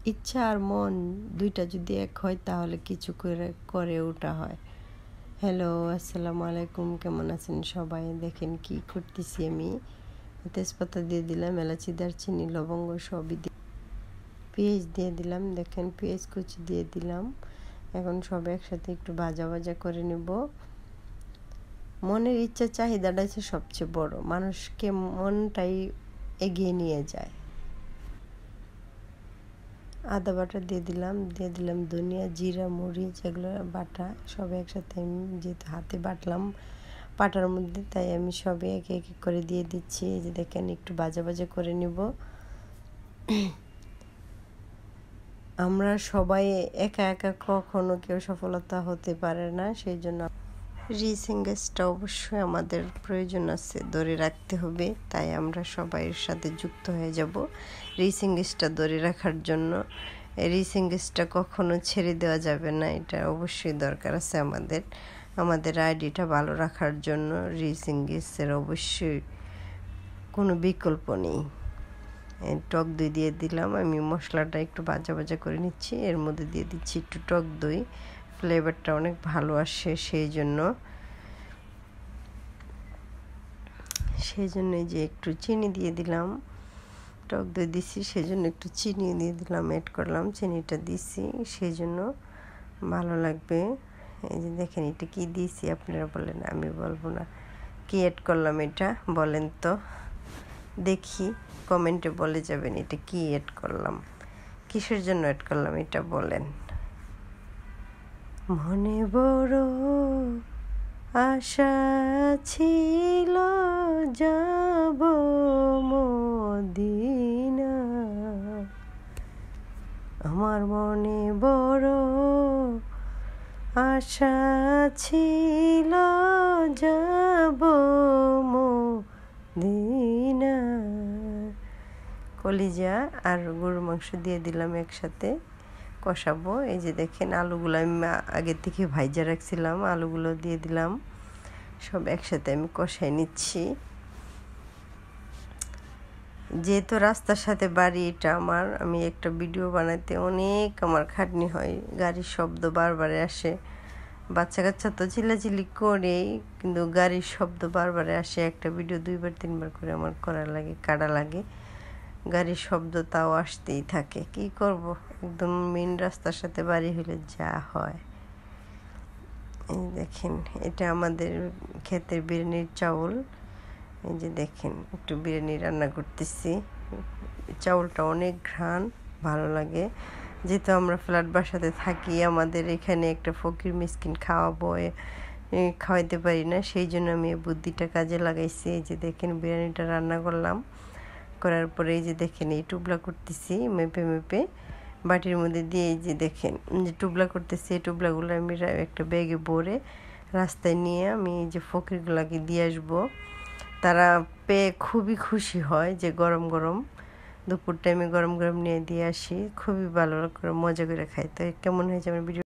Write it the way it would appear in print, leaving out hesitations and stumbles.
ইচ্ছা আর মন দুইটা যদি এক হয় তাহলে কিছু করে ওঠা হয়। হ্যালো, আসসালামু আলাইকুম। কেমন আছেন সবাই? দেখেন কি করতেছি আমি। তেজপাতা দিয়ে দিলাম, এলাচি, দারচিনি, লবঙ্গ সবই দিয়ে পেঁয়াজ দিয়ে দিলাম। দেখেন পেঁয়াজ কুচি দিয়ে দিলাম। এখন সব একসাথে একটু ভাজা ভাজা করে নেব। মনের ইচ্ছা চাহিদাটা হচ্ছে সবচেয়ে বড়, মানুষকে মনটাই এগিয়ে নিয়ে যায়। আদা বাটা দিয়ে দিলাম ধনিয়া, জিরা, মরিচ, এগুলো বাটা সব একসাথে আমি যেহেতু হাতে বাটলাম পাটার মধ্যে, তাই আমি সবে একে একে করে দিয়ে দিচ্ছি। এই যে দেখেন একটু ভাজা ভাজা করে নিব। আমরা সবাই একা একা কখনো কেউ সফলতা হতে পারে না, সেই জন্য রিসিংগেসটা অবশ্যই আমাদের প্রয়োজন আছে, ধরে রাখতে হবে। তাই আমরা সবাই এর সাথে যুক্ত হয়ে যাব রিসিংগেসটা ধরে রাখার জন্য। রিসিংগেসটা কখনো ছেড়ে দেওয়া যাবে না, এটা অবশ্যই দরকার আছে আমাদের আইডিটা ভালো রাখার জন্য। রিসিংগেসের অবশ্যই কোনো বিকল্প নেই। টক দই দিয়ে দিলাম। আমি মশলাটা একটু ভাজা ভাজা করে নিচ্ছি, এর মধ্যে দিয়ে দিচ্ছি একটু টক দই, ফ্লেভারটা অনেক ভালো আসে সেই জন্য এই যে একটু চিনি দিয়ে দিলাম। টক দই দিছি সেই জন্য একটু চিনি দিয়ে দিলাম, অ্যাড করলাম, চিনিটা দিছি সেই জন্য ভালো লাগবে। এই যে দেখেন এটা কি দিয়েছি আপনারা বলেন, আমি বলবো না। কি অ্যাড করলাম এটা বলেন তো দেখি, কমেন্টে বলে যাবেন এটা কি অ্যাড করলাম, কিসের জন্য অ্যাড করলাম এটা বলেন। মনে বড় আশা ছিল যাব মদিনা, আমার মনে বড় আশা ছিল যাব মদিনা। কলিজা আর গরুর মাংস দিয়ে দিলাম একসাথে কষাবো। এই যে দেখেন আলুগুলো আমি আগের থেকে ভাইজা রাখছিলাম, আলুগুলো দিয়ে দিলাম, সব একসাথে আমি কষাই নিচ্ছি। যেহেতু রাস্তার সাথে বাড়ি এটা আমার, আমি একটা ভিডিও বানাতে অনেক আমার খাটনি হয়, গাড়ির শব্দ বারবার আসে। বাচ্চা কাচ্চা তো চিল্লাচিল্লি করেই, কিন্তু গাড়ির শব্দ বারবার আসে। একটা ভিডিও 2-3 বার করে আমার করা লাগে, কাটা লাগে। গাড়ির শব্দ তাও আসতেই থাকে, কি করব, একদম মেন রাস্তার সাথে বাড়ি হলে যা হয়। এই দেখেন এটা আমাদের ক্ষেতের বিরিয়ানির চাউল। এই যে দেখেন একটু বিরিয়ানি রান্না করতেছি, চাউলটা অনেক ঘ্রাণ, ভালো লাগে। যেহেতু আমরা ফ্ল্যাট বাসাতে থাকি, আমাদের এখানে একটা ফকির মিসকিন খাওয়াইতে পারি না, সেই জন্য আমি এই বুদ্ধিটা কাজে লাগাইছি। এই যে দেখেন বিরিয়ানিটা রান্না করলাম, করার পরে এই যে দেখেন এই টুবলা করতেছি মেপে মেপে বাটির মধ্যে দিয়ে। এই যে দেখেন যে টুবলা করতেছি, এই টুবলাগুলো আমি একটা ব্যাগে ভরে রাস্তায় নিয়ে আমি এই যে ফকিরগুলাকে দিয়ে আসবো। তারা পেয়ে খুবই খুশি হয় যে গরম গরম দুপুর টাইমে গরম গরম নিয়ে দিয়ে আসি, খুবই ভালো করে মজা করে খাই। তো কেমন হয়েছে আমার ভিডিও?